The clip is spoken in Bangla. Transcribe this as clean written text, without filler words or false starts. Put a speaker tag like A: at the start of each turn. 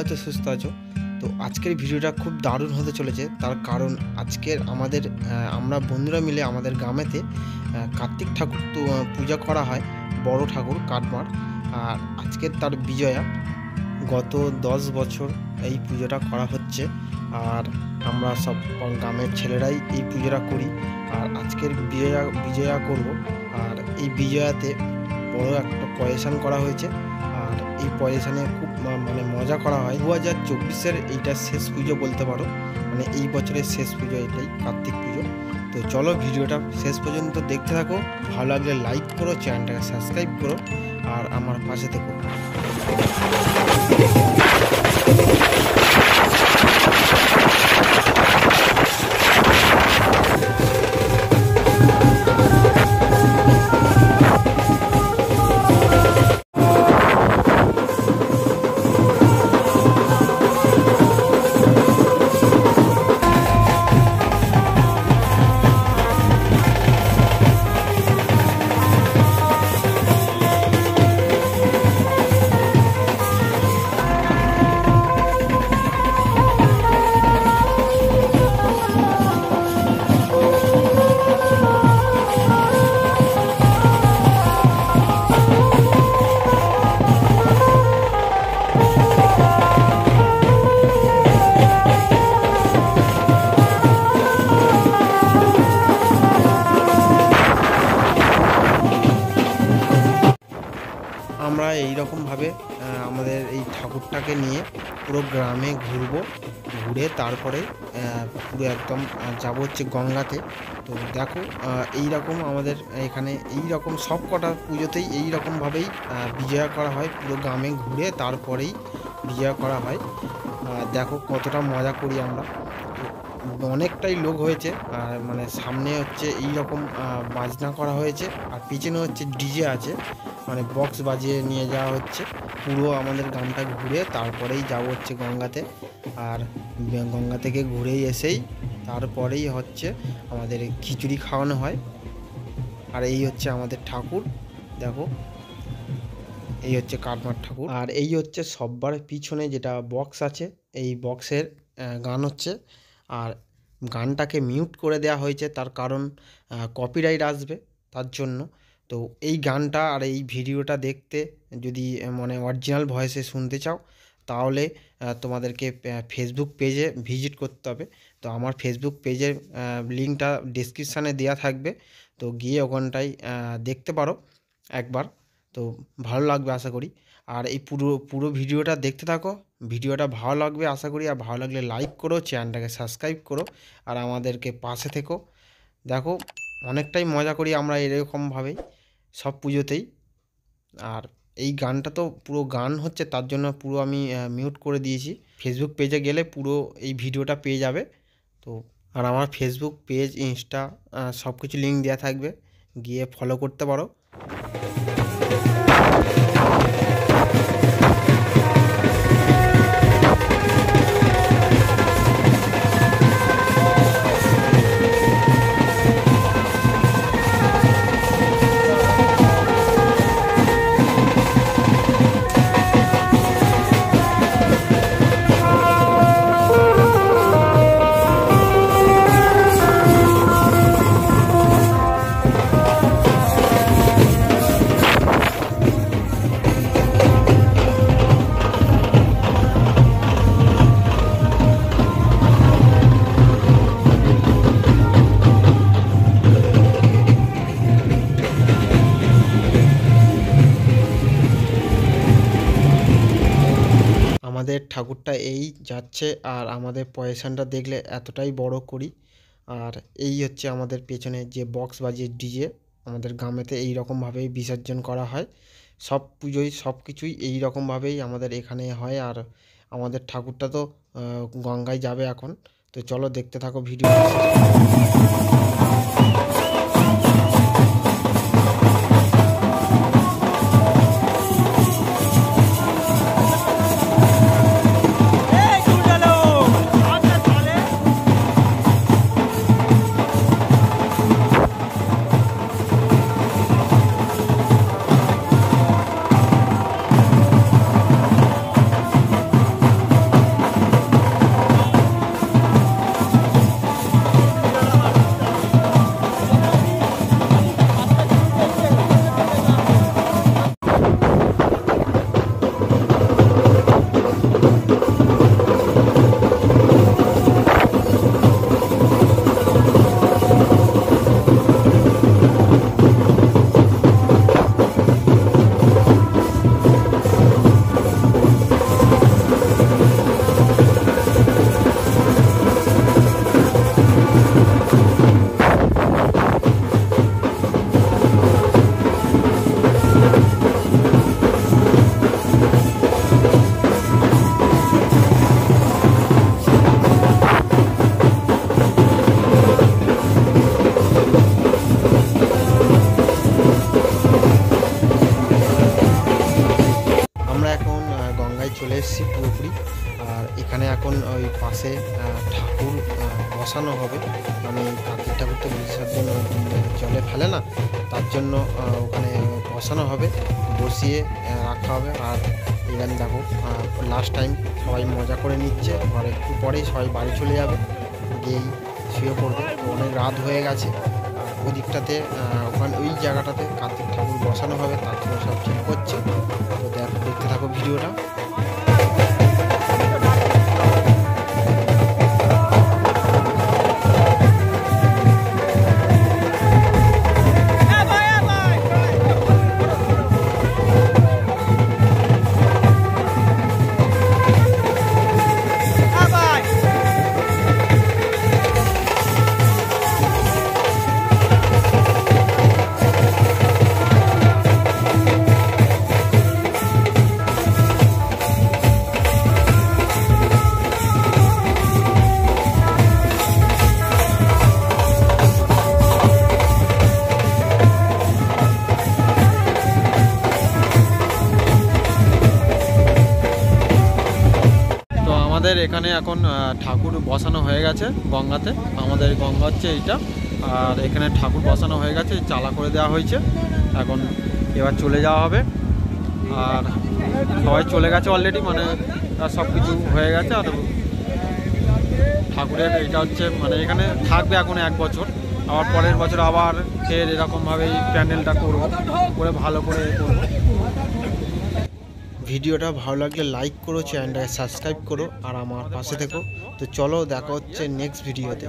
A: আছো, সুস্থ আছো। তো আজকের ভিডিওটা খুব দারুণ হতে চলেছে, তার কারণ আজকের আমরা বন্ধুরা মিলে আমাদের গ্রামেতে কার্তিক ঠাকুর তো পূজা করা হয়, বড় ঠাকুর কাটমার। আর আজকের তার বিজয়া। গত 10 বছর এই পুজোটা করা হচ্ছে, আর আমরা সব গ্রামের ছেলেরাই এই পুজোটা করি। আর আজকের বিজয়া করব। আর এই বিজয়াতে বড় একটা পজিশন করা হয়েছে, আর এই পজিশনে খুব মজা করা হয়। 2024-এর এইটা শেষ পুজো বলতে পারো, এই বছরের শেষ পুজো এটাই, কার্তিক পুজো। তো চলো ভিডিওটা শেষ পর্যন্ত দেখতে থাকো। ভালো লাগলে লাইক করো, চ্যানেলটাকে সাবস্ক্রাইব করো, আর আমার পাশে থেকো। আমরা এইরকমভাবে আমাদের এই ঠাকুরটাকে নিয়ে পুরো গ্রামে ঘুরে তারপরে পুরো একদম যাব হচ্ছে গঙ্গাতে। তো দেখো এইরকম আমাদের এখানে এইরকম সব কটা পুজোতেই এইরকমভাবেই বিজয়া করা হয়, পুরো গ্রামে ঘুরে তারপরেই বিজয়া করা হয়। দেখো কতটা মজা করি আমরা। অনেকটাই লোক হয়েছে, আর সামনে হচ্ছে এইরকম বাজনা করা হয়েছে, আর পিছনে হচ্ছে ডিজে আছে, বক্স বাজিয়ে নিয়ে যাওয়া হচ্ছে। পুরো আমাদের গ্রামটা ঘুরে তারপরেই যাব হচ্ছে গঙ্গাতে। আর গঙ্গা থেকে ঘুরেই এসেই তারপরেই হচ্ছে আমাদের খিচুড়ি খাওয়ানো হয়। আর এই হচ্ছে আমাদের ঠাকুর, দেখো এই হচ্ছে কাটমার ঠাকুর। আর এই হচ্ছে সব্বার পিছনে যেটা বক্স আছে, এই বক্সের গান হচ্ছে। আর গানটাকে মিউট করে দেওয়া হয়েছে, তার কারণ কপিরাইট আসবে তার জন্য। তো এই গানটা আর এই ভিডিওটা দেখতে যদি অরিজিনাল ভয়েসে শুনতে চাও, তাহলে তোমাদেরকে ফেসবুক পেজে ভিজিট করতে হবে। তো আমার ফেসবুক পেজের লিঙ্কটা ডেসক্রিপশানে দেওয়া থাকবে, তো গিয়ে ওখানটায় দেখতে পারো একবার। তো ভালো লাগবে আশা করি। আর এই পুরো ভিডিওটা দেখতে থাকো, ভিডিওটা ভালো লাগবে আশা করি। আর ভালো লাগলে লাইক করো, চ্যানেলটাকে সাবস্ক্রাইব করো, আর আমাদেরকে পাশে থেকো। দেখো অনেকটাই মজা করি আমরা এরকমভাবেই সব পুজোতেই। আর এই গানটা তো পুরো গান হচ্ছে, তার জন্য পুরো আমি মিউট করে দিয়েছি। ফেসবুক পেজে গেলে পুরো এই ভিডিওটা পেয়ে যাবে। তো আর আমার ফেসবুক পেজ, ইনস্টা সব কিছু লিঙ্ক দেওয়া থাকবে, গিয়ে ফলো করতে পারো। আমাদের ঠাকুরটা এই যাচ্ছে, আর আমাদের পয়সানটা দেখলে এতটাই বড় করি। আর এই হচ্ছে আমাদের পেছনে যে বক্স বাজিয়ে ডিজে, আমাদের গ্রামেতে এই রকমভাবেই বিসর্জন করা হয়। সব পুজোই সব কিছুই এই রকমভাবেই আমাদের এখানে হয়। আর আমাদের ঠাকুরটা তো গঙ্গায় যাবে এখন। তো চলো দেখতে থাকো ভিডিও। এসেছি পুরোপুরি। আর এখানে এখন ওই পাশে ঠাকুর বসানো হবে, মানে কার্তিক ঠাকুর তো বিসর্জন জলে ফেলে না, তার জন্য ওখানে বসানো হবে, বসিয়ে রাখা হবে। আর এখানে দেখো লাস্ট টাইম সবাই মজা করে নিচ্ছে, আর একটু পরেই সবাই বাড়ি চলে যাবে, গিয়েই শুয়ে পড়বে। তো অনেক রাত হয়ে গেছে। ওদিকটাতে ওখানে ওই জায়গাটাতে কার্তিক ঠাকুর বসানো হবে, তার জন্য সব ঠিক করছে। তো দেখতে থাকো ভিডিওটা। আমাদের এখানে এখন ঠাকুর বসানো হয়ে গেছে গঙ্গাতে। আমাদের গঙ্গা হচ্ছে এইটা, আর এখানে ঠাকুর বসানো হয়ে গেছে, চালা করে দেওয়া হয়েছে। এখন এবার চলে যাওয়া হবে, আর সবাই চলে গেছে অলরেডি, মানে সব কিছু হয়ে গেছে। আর ঠাকুরের এইটা হচ্ছে মানে এখানে থাকবে এখন 1 বছর, আবার পরের বছর আবার ফের এরকমভাবেই প্যান্ডেলটা করবো, করে ভালো করে করবো। ভিডিওটা ভালো লাগলে লাইক করো, চ্যানেলটাকে সাবস্ক্রাইব করো, আর আমার পাশে থেকো। তো চলো দেখা হচ্ছে নেক্সট ভিডিওতে।